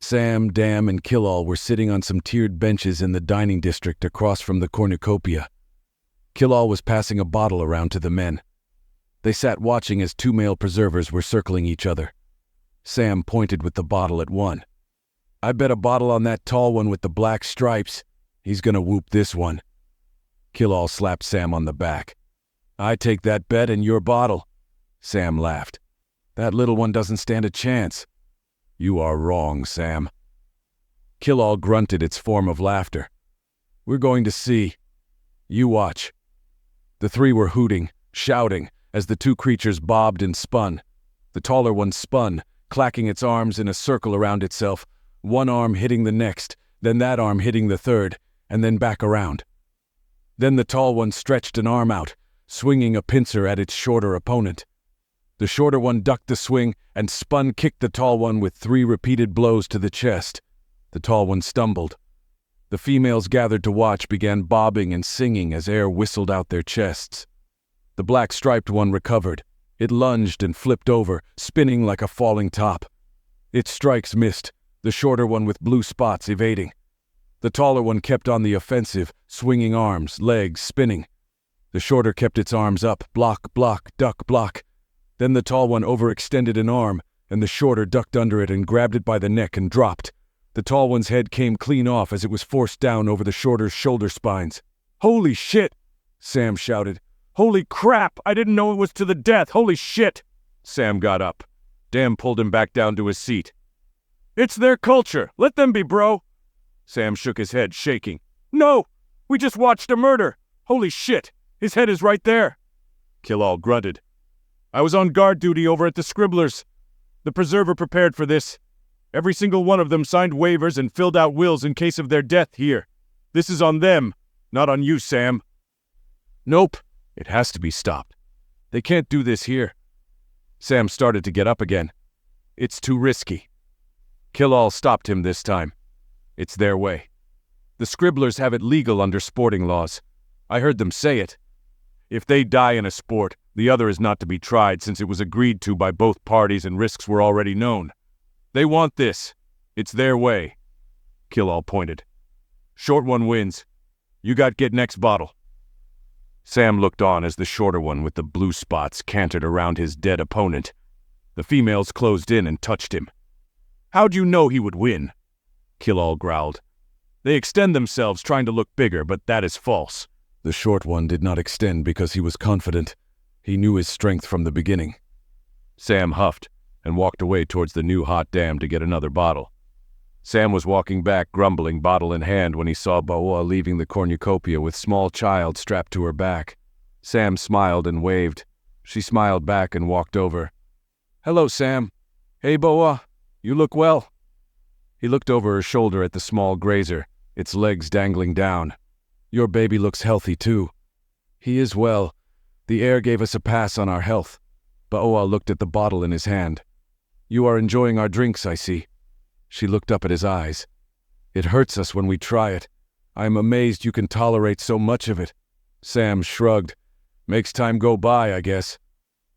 Sam, Dam, and Killall were sitting on some tiered benches in the dining district across from the cornucopia. Killall was passing a bottle around to the men. They sat watching as two male preservers were circling each other. Sam pointed with the bottle at one. "I bet a bottle on that tall one with the black stripes. He's gonna whoop this one." Killall slapped Sam on the back. "I take that bet and your bottle." Sam laughed. "That little one doesn't stand a chance." "You are wrong, Sam." Killall grunted its form of laughter. "We're going to see. You watch." The three were hooting, shouting, as the two creatures bobbed and spun. The taller one spun, clacking its arms in a circle around itself, one arm hitting the next, then that arm hitting the third, and then back around. Then the tall one stretched an arm out, swinging a pincer at its shorter opponent. The shorter one ducked the swing and kicked the tall one with 3 repeated blows to the chest. The tall one stumbled. The females gathered to watch began bobbing and singing as air whistled out their chests. The black-striped one recovered. It lunged and flipped over, spinning like a falling top. Its strikes missed, the shorter one with blue spots evading. The taller one kept on the offensive, swinging arms, legs, spinning. The shorter kept its arms up, block, block, duck, block. Then the tall one overextended an arm, and the shorter ducked under it and grabbed it by the neck and dropped. The tall one's head came clean off as it was forced down over the shorter's shoulder spines. "Holy shit!" Sam shouted. "Holy crap! I didn't know it was to the death! Holy shit!" Sam got up. Dam pulled him back down to his seat. "It's their culture! Let them be, bro!" Sam shook his head, shaking. "No! We just watched a murder! Holy shit! His head is right there!" Killall grunted. "I was on guard duty over at the Scribblers. The Preserver prepared for this. Every single one of them signed waivers and filled out wills in case of their death here. This is on them, not on you, Sam." "Nope. It has to be stopped. They can't do this here." Sam started to get up again. "It's too risky." Killall stopped him this time. "It's their way. The Scribblers have it legal under sporting laws. I heard them say it. If they die in a sport, the other is not to be tried since it was agreed to by both parties and risks were already known. They want this. It's their way." Killall pointed. "Short one wins. You get next bottle." Sam looked on as the shorter one with the blue spots cantered around his dead opponent. The females closed in and touched him. "How'd you know he would win?" Killall growled. "They extend themselves trying to look bigger, but that is false." The short one did not extend because he was confident. He knew his strength from the beginning. Sam huffed and walked away towards the new hot dam to get another bottle. Sam was walking back, grumbling, bottle in hand, when he saw Baoa leaving the cornucopia with small child strapped to her back. Sam smiled and waved. She smiled back and walked over. "Hello, Sam. Hey, Baoa. You look well." He looked over her shoulder at the small grazer, its legs dangling down. "Your baby looks healthy, too." "He is well. The air gave us a pass on our health." Baoa looked at the bottle in his hand. "You are enjoying our drinks, I see." She looked up at his eyes. "It hurts us when we try it. I am amazed you can tolerate so much of it." Sam shrugged. "Makes time go by, I guess."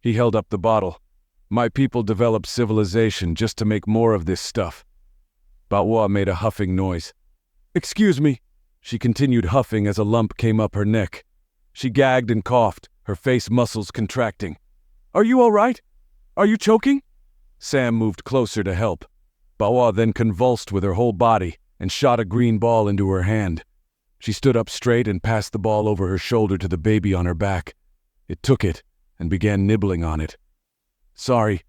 He held up the bottle. "My people developed civilization just to make more of this stuff." Baoa made a huffing noise. "Excuse me." She continued huffing as a lump came up her neck. She gagged and coughed, her face muscles contracting. "Are you all right? Are you choking?" Sam moved closer to help. Baoa then convulsed with her whole body and shot a green ball into her hand. She stood up straight and passed the ball over her shoulder to the baby on her back. It took it and began nibbling on it. "Sorry,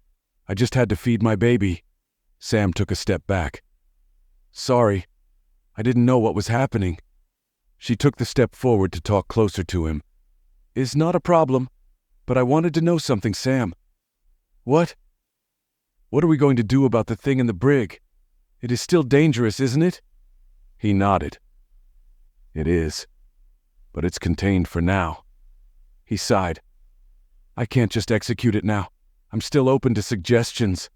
I just had to feed my baby." Sam took a step back. "Sorry, I didn't know what was happening." She took the step forward to talk closer to him. "It's not a problem, but I wanted to know something, Sam." "What?" "What are we going to do about the thing in the brig? It is still dangerous, isn't it?" He nodded. "It is, but it's contained for now." He sighed. "I can't just execute it now. I'm still open to suggestions."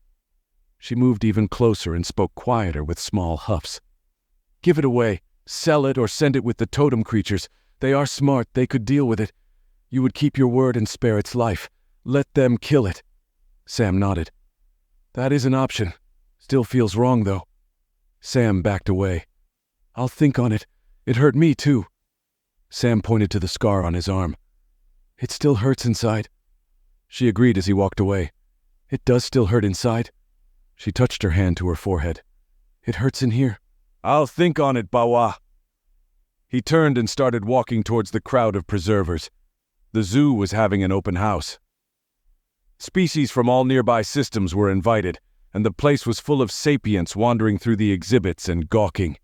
She moved even closer and spoke quieter with small huffs. "Give it away. Sell it or send it with the totem creatures. They are smart. They could deal with it. You would keep your word and spare its life. Let them kill it." Sam nodded. "That is an option. Still feels wrong, though." Sam backed away. "I'll think on it. It hurt me too." Sam pointed to the scar on his arm. "It still hurts inside." She agreed as he walked away. "It does still hurt inside." She touched her hand to her forehead. "It hurts in here." "I'll think on it, Bawa." He turned and started walking towards the crowd of preservers. The zoo was having an open house. Species from all nearby systems were invited, and the place was full of sapients wandering through the exhibits and gawking.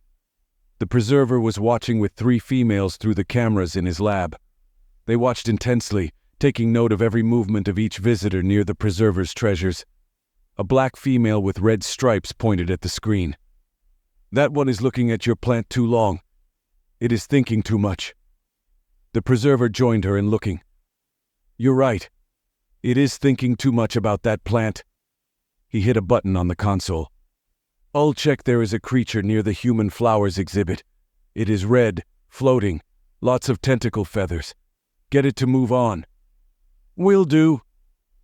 The preserver was watching with 3 females through the cameras in his lab. They watched intensely, taking note of every movement of each visitor near the preserver's treasures. A black female with red stripes pointed at the screen. "That one is looking at your plant too long. It is thinking too much." The preserver joined her in looking. "You're right. It is thinking too much about that plant." He hit a button on the console. "I'll check there is a creature near the human flowers exhibit. It is red, floating, lots of tentacle feathers. Get it to move on." "Will do,"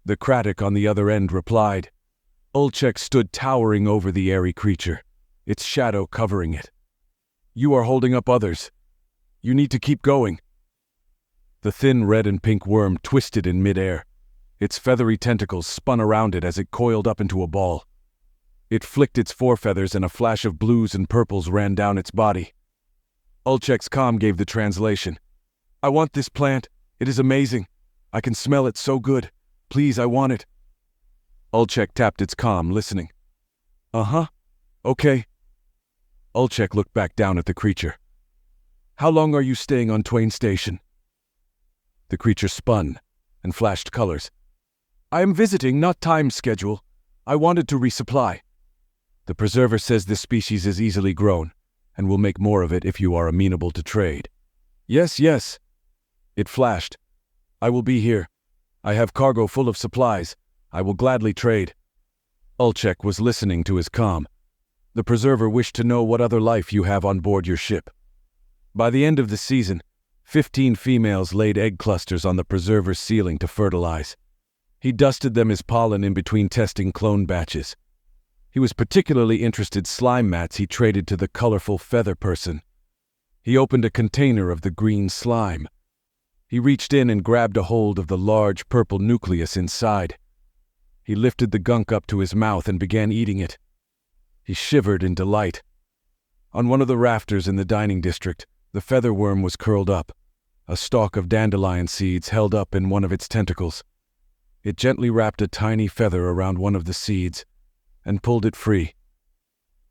the Kratic on the other end replied. Ulchek stood towering over the airy creature, its shadow covering it. "You are holding up others. You need to keep going." The thin red and pink worm twisted in midair. Its feathery tentacles spun around it as it coiled up into a ball. It flicked its forefeathers and a flash of blues and purples ran down its body. Ulchek's comm gave the translation. "I want this plant. It is amazing. I can smell it so good. Please, I want it." Ulchek tapped its comm, listening. "Uh-huh. Okay." Ulchek looked back down at the creature. "How long are you staying on Twain Station?" The creature spun and flashed colors. "I am visiting, not time schedule. I wanted to resupply. The preserver says this species is easily grown, and will make more of it if you are amenable to trade." "Yes, yes." It flashed. "I will be here. I have cargo full of supplies. I will gladly trade." Ulchek was listening to his comm. The preserver wished to know what other life you have on board your ship. By the end of the season, 15 females laid egg clusters on the preserver's ceiling to fertilize. He dusted them as pollen in between testing clone batches. He was particularly interested slime mats he traded to the colorful feather person. He opened a container of the green slime. He reached in and grabbed a hold of the large purple nucleus inside. He lifted the gunk up to his mouth and began eating it. He shivered in delight. On one of the rafters in the dining district, the feather worm was curled up, a stalk of dandelion seeds held up in one of its tentacles. It gently wrapped a tiny feather around one of the seeds and pulled it free.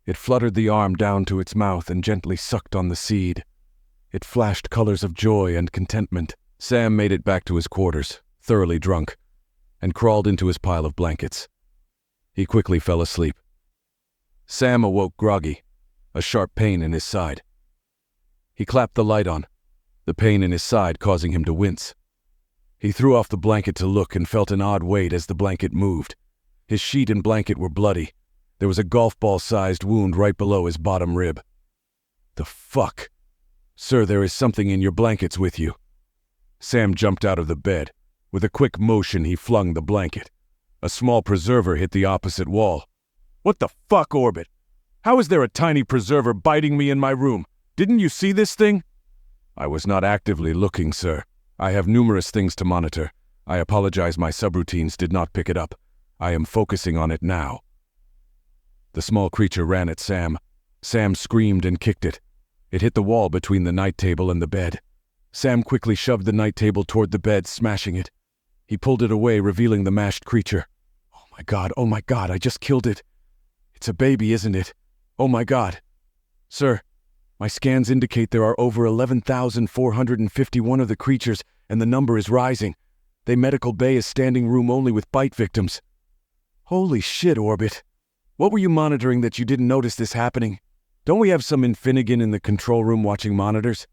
It fluttered the arm down to its mouth and gently sucked on the seed. It flashed colors of joy and contentment. Sam made it back to his quarters, thoroughly drunk, and crawled into his pile of blankets. He quickly fell asleep. Sam awoke groggy, a sharp pain in his side. He clapped the light on, the pain in his side causing him to wince. He threw off the blanket to look and felt an odd weight as the blanket moved. His sheet and blanket were bloody. There was a golf ball-sized wound right below his bottom rib. "The fuck? Sir, there is something in your blankets with you." Sam jumped out of the bed. With a quick motion, he flung the blanket. A small preserver hit the opposite wall. "What the fuck, Orbit? How is there a tiny preserver biting me in my room? Didn't you see this thing?" "I was not actively looking, sir. I have numerous things to monitor. I apologize my subroutines did not pick it up. I am focusing on it now." The small creature ran at Sam. Sam screamed and kicked it. It hit the wall between the night table and the bed. Sam quickly shoved the night table toward the bed, smashing it. He pulled it away, revealing the mashed creature. Oh my God, I just killed it. It's a baby, isn't it? Oh my God. Sir, my scans indicate there are over 11,451 of the creatures, and the number is rising. They medical bay is standing room only with bite victims. Holy shit, Orbit. What were you monitoring that you didn't notice this happening? Don't we have some in Finnegan in the control room watching monitors?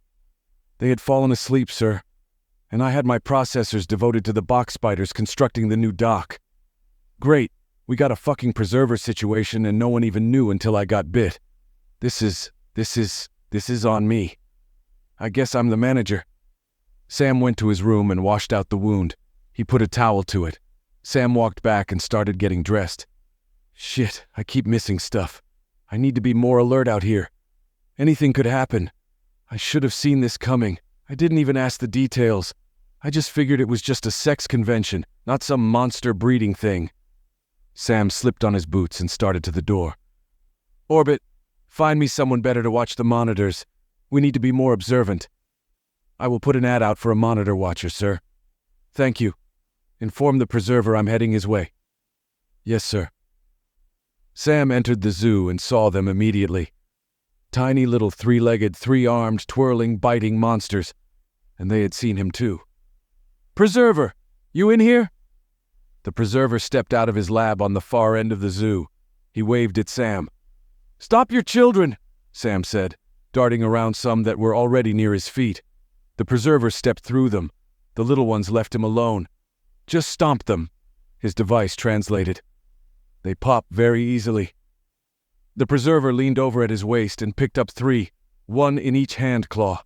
They had fallen asleep, sir, and I had my processors devoted to the box spiders constructing the new dock. Great, we got a fucking preserver situation and no one even knew until I got bit. This is on me. I guess I'm the manager. Sam went to his room and washed out the wound. He put a towel to it. Sam walked back and started getting dressed. Shit, I keep missing stuff. I need to be more alert out here. Anything could happen. I should have seen this coming. I didn't even ask the details. I just figured it was just a sex convention, not some monster breeding thing. Sam slipped on his boots and started to the door. Orbit, find me someone better to watch the monitors. We need to be more observant. I will put an ad out for a monitor watcher, sir. Thank you. Inform the preserver I'm heading his way. Yes, sir. Sam entered the zoo and saw them immediately. Tiny little three-legged, three-armed, twirling, biting monsters. And they had seen him too. Preserver, you in here? The preserver stepped out of his lab on the far end of the zoo. He waved at Sam. Stop your children, Sam said, darting around some that were already near his feet. The preserver stepped through them. The little ones left him alone. Just stomp them, his device translated. They pop very easily. The preserver leaned over at his waist and picked up 3, 1 in each hand claw.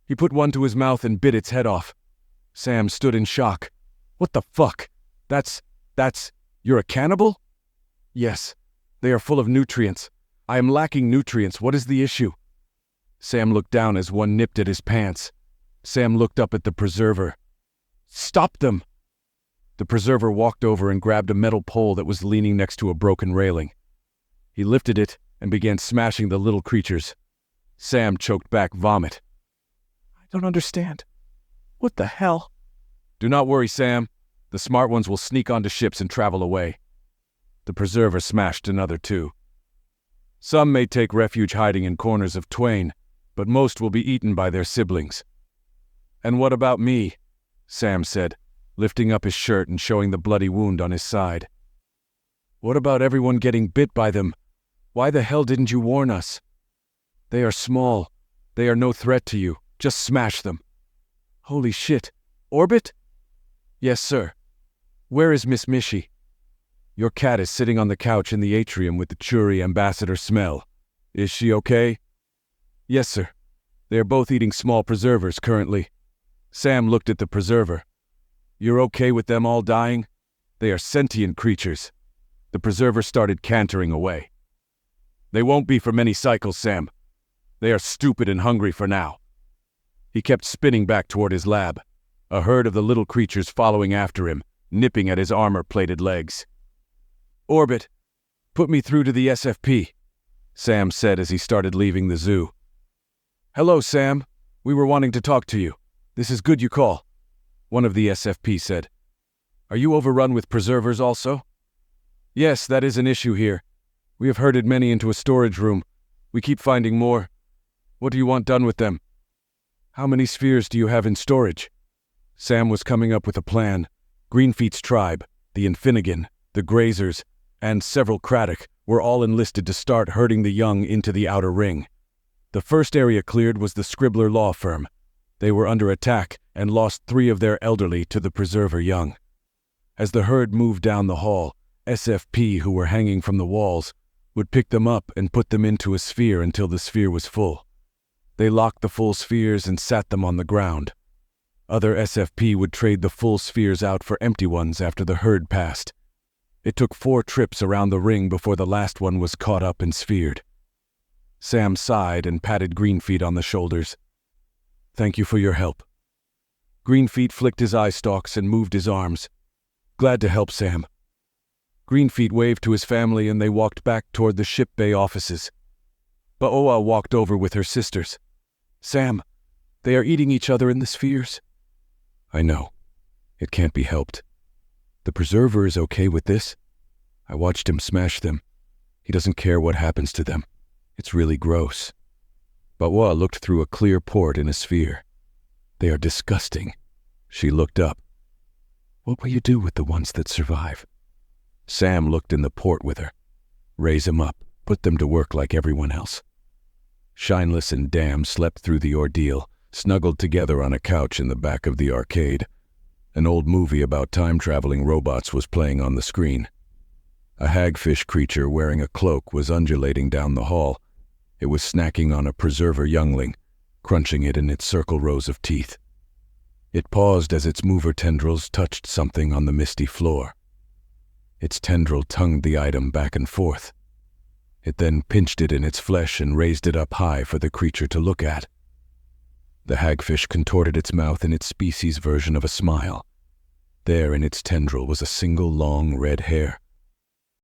He put one to his mouth and bit its head off. Sam stood in shock. What the fuck? You're a cannibal? Yes, they are full of nutrients. I am lacking nutrients. What is the issue? Sam looked down as one nipped at his pants. Sam looked up at the preserver. Stop them! The preserver walked over and grabbed a metal pole that was leaning next to a broken railing. He lifted it and began smashing the little creatures. Sam choked back vomit. I don't understand. What the hell? Do not worry, Sam. The smart ones will sneak onto ships and travel away. The preserver smashed another 2. Some may take refuge hiding in corners of Twain, but most will be eaten by their siblings. And what about me? Sam said, lifting up his shirt and showing the bloody wound on his side. What about everyone getting bit by them? Why the hell didn't you warn us? They are small. They are no threat to you. Just smash them. Holy shit. Orbit? Yes, sir. Where is Miss Mishi? Your cat is sitting on the couch in the atrium with the Churi ambassador smell. Is she okay? Yes, sir. They are both eating small preservers currently. Sam looked at the preserver. You're okay with them all dying? They are sentient creatures. The preserver started cantering away. They won't be for many cycles, Sam. They are stupid and hungry for now. He kept spinning back toward his lab, a herd of the little creatures following after him, nipping at his armor-plated legs. Orbit, put me through to the SFP, Sam said as he started leaving the zoo. Hello, Sam. We were wanting to talk to you. This is good you call, one of the SFP said. Are you overrun with preservers also? Yes, that is an issue here. We have herded many into a storage room. We keep finding more. What do you want done with them? How many spheres do you have in storage? Sam was coming up with a plan. Greenfeet's tribe, the Infinigan, the Grazers, and several Craddock were all enlisted to start herding the young into the outer ring. The first area cleared was the Scribbler law firm. They were under attack and lost 3 of their elderly to the preserver young. As the herd moved down the hall, SFP who were hanging from the walls would pick them up and put them into a sphere until the sphere was full. They locked the full spheres and sat them on the ground. Other SFP would trade the full spheres out for empty ones after the herd passed. It took 4 trips around the ring before the last one was caught up and sphered. Sam sighed and patted Greenfeet on the shoulders. Thank you for your help. Greenfeet flicked his eye stalks and moved his arms. Glad to help, Sam. Greenfeet waved to his family and they walked back toward the ship bay offices. Ba'oa walked over with her sisters. Sam, they are eating each other in the spheres. I know. It can't be helped. The preserver is okay with this. I watched him smash them. He doesn't care what happens to them. It's really gross. Ba'oa looked through a clear port in a sphere. They are disgusting. She looked up. What will you do with the ones that survive? Sam looked in the port with her. Raise them up. Put them to work like everyone else. Shineless and Dam slept through the ordeal, snuggled together on a couch in the back of the arcade. An old movie about time-traveling robots was playing on the screen. A hagfish creature wearing a cloak was undulating down the hall. It was snacking on a preserver youngling, crunching it in its circle rows of teeth. It paused as its mover tendrils touched something on the misty floor. Its tendril tongued the item back and forth. It then pinched it in its flesh and raised it up high for the creature to look at. The hagfish contorted its mouth in its species' version of a smile. There in its tendril was a single long red hair.